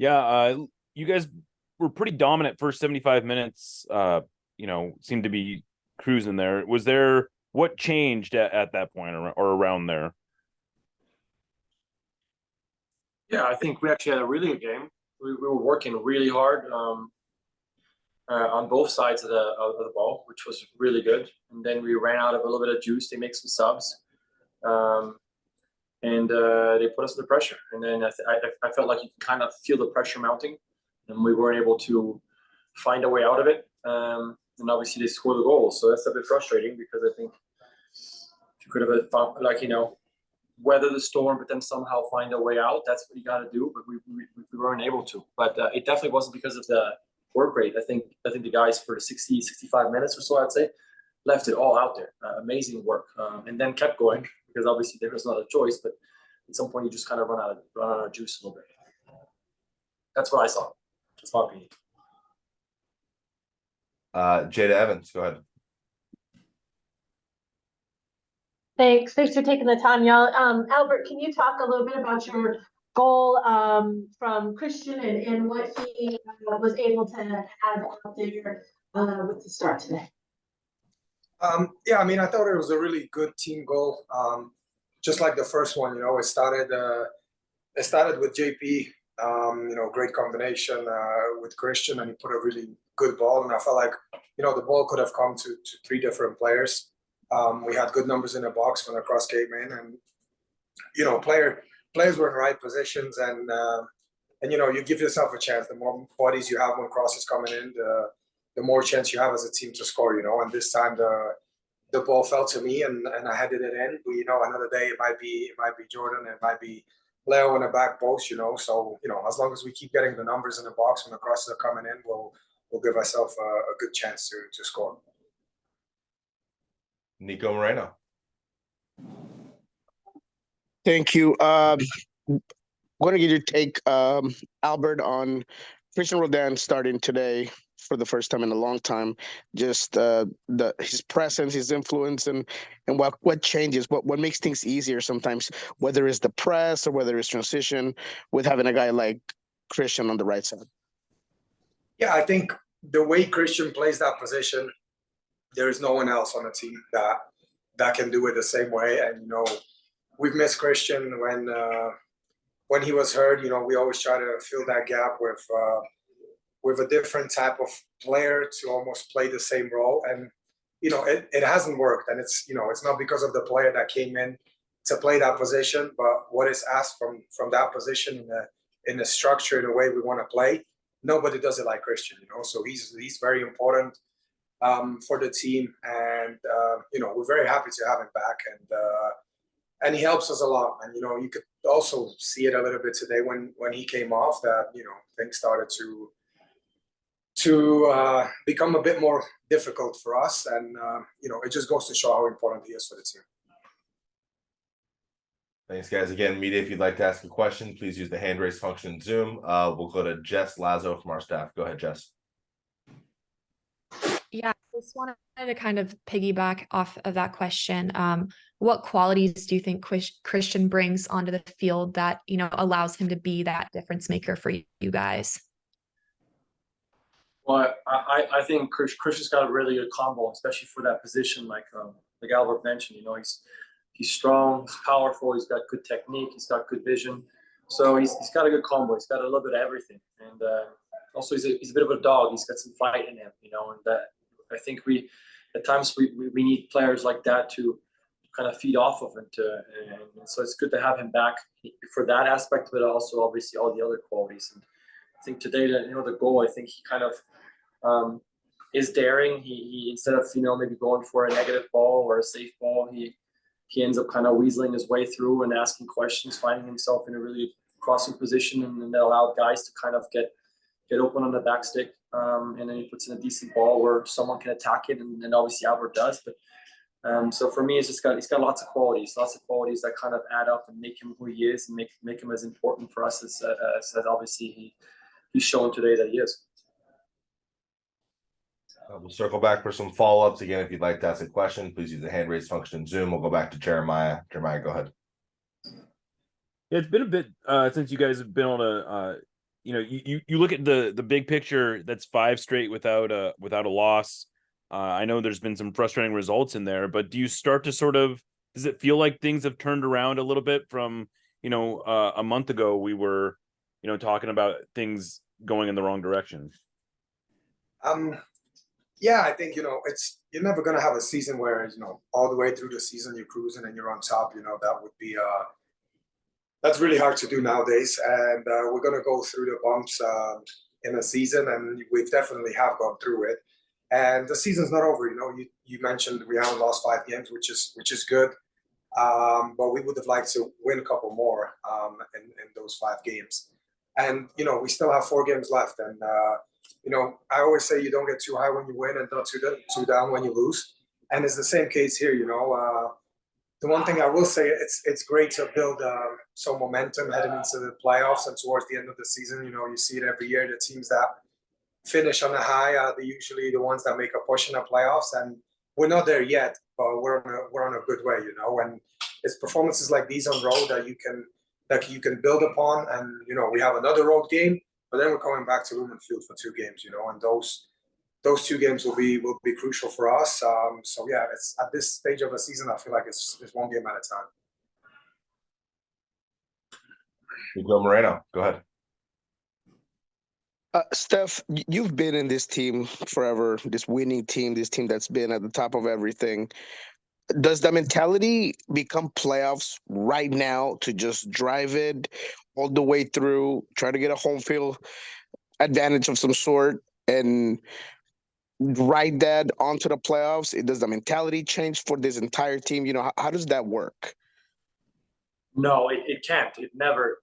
Yeah, you guys were pretty dominant first 75 minutes. Seemed to be cruising there. Was there what changed at that point or around there? Yeah, I think we actually had a really good game. We were working really hard on both sides of the ball, which was really good. And then we ran out of a little bit of juice. They made some subs, um, and they put us under pressure. And then I felt like you could kind of feel the pressure mounting, and we weren't able to find a way out of it. And obviously they scored the goal, so that's a bit frustrating because I think you could have found, weather the storm, but then somehow find a way out. That's what you got to do, but we weren't able to. But it definitely wasn't because of the work rate. I think the guys for the 60, 65 minutes or so, I'd say, left it all out there. Amazing work, and then kept going because obviously there was not a choice. But at some point, you just kind of run out of juice a little bit. That's what I saw. That's my opinion. Jada Evans, go ahead. Thanks for taking the time, y'all. Albert, can you talk a little bit about your goal from Christian and what he was able to have out there with the start today? Yeah, I mean, I thought it was a really good team goal. Just like the first one, it started with JP, great combination with Christian, and he put a really good ball. And I felt like, the ball could have come to three different players. We had good numbers in the box when the cross came in, and players were in the right positions, and you give yourself a chance. The more bodies you have when crosses coming in, the more chance you have as a team to score. And this time the ball fell to me, and I headed it in. But, another day it might be Jordan, it might be Leo in the back post. So as long as we keep getting the numbers in the box when the crosses are coming in, we'll give ourselves a good chance to score. Nico Moreno. Thank you. Going to get your take, Albert, on Christian Roldan starting today for the first time in a long time. Just his presence, his influence, and what changes, what makes things easier sometimes, whether it's the press or whether it's transition, with having a guy like Christian on the right side. Yeah, I think the way Christian plays that position, there is no one else on the team that can do it the same way. And we've missed Christian when he was hurt. We always try to fill that gap with a different type of player to almost play the same role. And it hasn't worked. And it's not because of the player that came in to play that position, but what is asked from that position in the structure, in the way we want to play. Nobody does it like Christian. So he's very important for the team, and we're very happy to have him back, and he helps us a lot. And you could also see it a little bit today when he came off, that things started to become a bit more difficult for us, and it just goes to show how important he is for the team. Thanks, guys. Again, media, if you'd like to ask a question, please use the hand raise function in Zoom. We'll go to Jess Lazo from our staff. Go ahead, Jess. Yeah, I just wanted to kind of piggyback off of that question. What qualities do you think Christian brings onto the field that, allows him to be that difference maker for you guys? Well, I think Christian's got a really good combo, especially for that position, like Albert mentioned. He's strong, he's powerful, he's got good technique, he's got good vision. So he's got a good combo. He's got a little bit of everything, and also he's a bit of a dog. He's got some fight in him, and that I think at times we need players like that to kind of feed off of, and so it's good to have him back for that aspect, but also obviously all the other qualities. And I think today, the goal, I think he kind of is daring. He instead of maybe going for a negative ball or a safe ball, he ends up kind of weaseling his way through and asking questions, finding himself in a really crossing position, and that allowed guys to kind of get open on the back stick, and then he puts in a decent ball where someone can attack it, and obviously Albert does. But so for me, he's got lots of qualities that kind of add up and make him who he is, and make him as important for us as obviously he's shown today that he is. We'll circle back for some follow-ups. Again, if you'd like to ask a question, please use the hand raise function in Zoom. We'll go back to Jeremiah. Jeremiah, go ahead. Yeah, it's been a bit since you guys have been able to you know, you look at the big picture. That's 5 straight without a loss. I know there's been some frustrating results in there, but do you start to sort of, does it feel like things have turned around a little bit from, a month ago we were, talking about things going in the wrong direction? Yeah, I think you're never gonna have a season where all the way through the season you're cruising and you're on top. That would be that's really hard to do nowadays, and we're gonna go through the bumps in a season, and we've definitely have gone through it. And the season's not over. You mentioned we haven't lost 5 games, which is good. But we would have liked to win a couple more in those 5 games. And we still have 4 games left. And I always say you don't get too high when you win and not too down when you lose. And it's the same case here. The one thing I will say, it's great to build some momentum heading into the playoffs and towards the end of the season. You see it every year. The teams that finish on a high are usually the ones that make a push in the playoffs, and we're not there yet, but we're on a good way. And it's performances like these on road that you can build upon, and we have another road game, but then we're coming back to Lumen Field for 2 games. And those 2 games will be crucial for us. So yeah, it's at this stage of the season, I feel like it's 1 game at a time. Miguel Moreno, go ahead. Steph, you've been in this team forever, this winning team, this team that's been at the top of everything. Does the mentality become playoffs right now to just drive it all the way through, try to get a home field advantage of some sort, and ride that onto the playoffs? Does the mentality change for this entire team? How does that work? No, it can't. It never.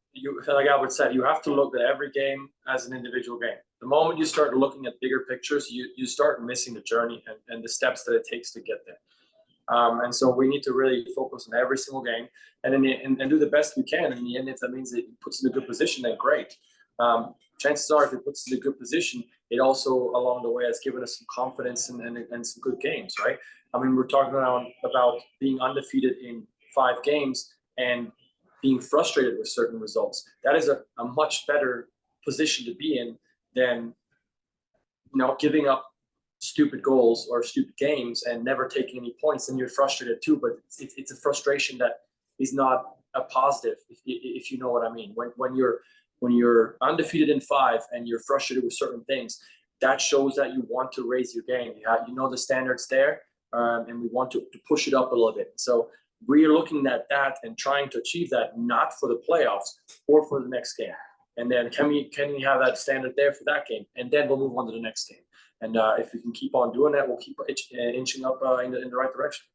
Like Albert said, you have to look at every game as an individual game. The moment you start looking at bigger pictures, you start missing the journey and the steps that it takes to get there. And so we need to really focus on every single game and do the best we can. In the end, if that means it puts us in a good position, then great. Chances are, if it puts us in a good position, it also along the way has given us some confidence and some good games, right? I mean, we're talking about being undefeated in 5 games and being frustrated with certain results. That is a much better position to be in than giving up stupid goals or stupid games and never taking any points, and you're frustrated too. But it's a frustration that is not a positive, if you know what I mean. When you're undefeated in 5 and you're frustrated with certain things, that shows that you want to raise your game. The standards there, and we want to push it up a little bit. So we're looking at that and trying to achieve that, not for the playoffs or for the next game. And then can we have that standard there for that game, and then we'll move on to the next game. And if we can keep on doing that, we'll keep inching up in the right direction.